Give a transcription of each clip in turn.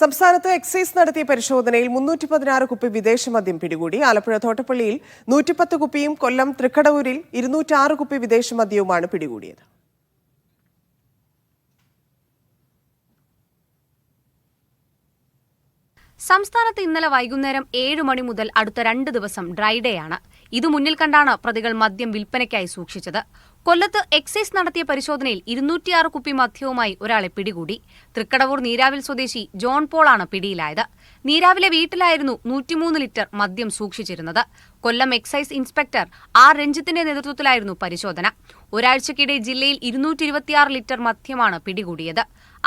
സംസ്ഥാനത്ത് എക്സൈസ് നടത്തിയ പരിശോധനയിൽ 316 കുപ്പി വിദേശ മദ്യം പിടികൂടി. ആലപ്പുഴ തോട്ടപ്പള്ളിയിൽ 110 കുപ്പിയും കൊല്ലം തൃക്കടവൂരിൽ 206 കുപ്പി വിദേശ മദ്യവുമാണ് പിടികൂടിയത്. സംസ്ഥാനത്ത് ഇന്നലെ വൈകുന്നേരം 7 മണി മുതൽ അടുത്ത 2 ദിവസം ഡ്രൈഡേ ആണ്. ഇത് മുന്നിൽ കണ്ടാണ് പ്രതികൾ മദ്യം വിൽപ്പനയ്ക്കായി സൂക്ഷിച്ചത്. കൊല്ലത്ത് എക്സൈസ് നടത്തിയ പരിശോധനയിൽ 206 കുപ്പി മദ്യവുമായി ഒരാളെ പിടികൂടി. തൃക്കടവൂർ നീരാവിൽ സ്വദേശി ജോൺ പോളാണ് പിടിയിലായത്. നീരാവിലെ വീട്ടിലായിരുന്നു 103 ലിറ്റർ മദ്യം സൂക്ഷിച്ചിരുന്നത്. കൊല്ലം എക്സൈസ് ഇൻസ്പെക്ടർ ആർ രഞ്ജിത്തിന്റെ നേതൃത്വത്തിലായിരുന്നു പരിശോധന. ഒരാഴ്ചക്കിടെ ജില്ലയിൽ 226 ലിറ്റർ മദ്യമാണ് പിടികൂടിയത്.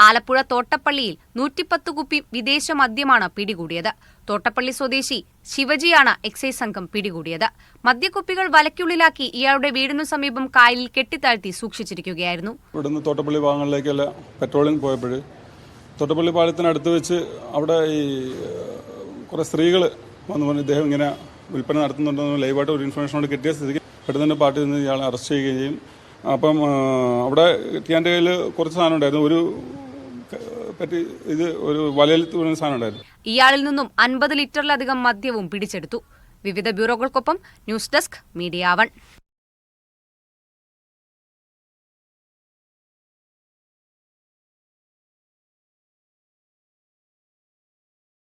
ആലപ്പുഴ തോട്ടപ്പള്ളിയിൽ 110 കുപ്പി വിദേശ മദ്യമാണ് പിടികൂടിയത്. തോട്ടപ്പള്ളി സ്വദേശി ശിവജിയാണ് എക്സൈസ് സംഘം പിടികൂടിയത്. മദ്യക്കുപ്പികൾ വലയ്ക്കുള്ളിലാക്കി ഇയാളുടെ വീടിനു സമീപം കായലിൽ കെട്ടിത്താഴ്ത്തി സൂക്ഷിച്ചിരിക്കുകയായിരുന്നു. ഇവിടുന്ന് തോട്ടപ്പള്ളി ഭാഗങ്ങളിലേക്കല്ല പെട്രോളിംഗ് പോയപ്പോൾ തോട്ടപ്പള്ളി പാലത്തിനടുത്ത് വെച്ച് അവിടെ ഈ കുറെ സ്ത്രീകൾ വന്നു പറഞ്ഞു ഇദ്ദേഹം ഇങ്ങനെ വിൽപ്പന നടത്തുന്നുണ്ടെന്ന് ലൈവായിട്ട് ഒരു ഇൻഫർമേഷനോട് കിട്ടിയ സ്ഥിതിക്ക് പെട്ടെന്ന് തന്നെ പാർട്ടിയിൽ നിന്ന് ഇയാളെ അറസ്റ്റ് ചെയ്യുകയും ചെയ്യും. അപ്പം അവിടെ എത്തിയാൻ്റെ കയ്യിൽ കുറച്ച് സാധനം ഉണ്ടായിരുന്നു. ഒരു വലയിൽ തുണി സാധനം ഉണ്ടായിരുന്നു. ഇയാളിൽ നിന്നും 50 ലിറ്ററിലധികം മദ്യവും പിടിച്ചെടുത്തു. വിവിധ ബ്യൂറോകൾക്കൊപ്പം ന്യൂസ് ഡെസ്ക് മീഡിയ 1.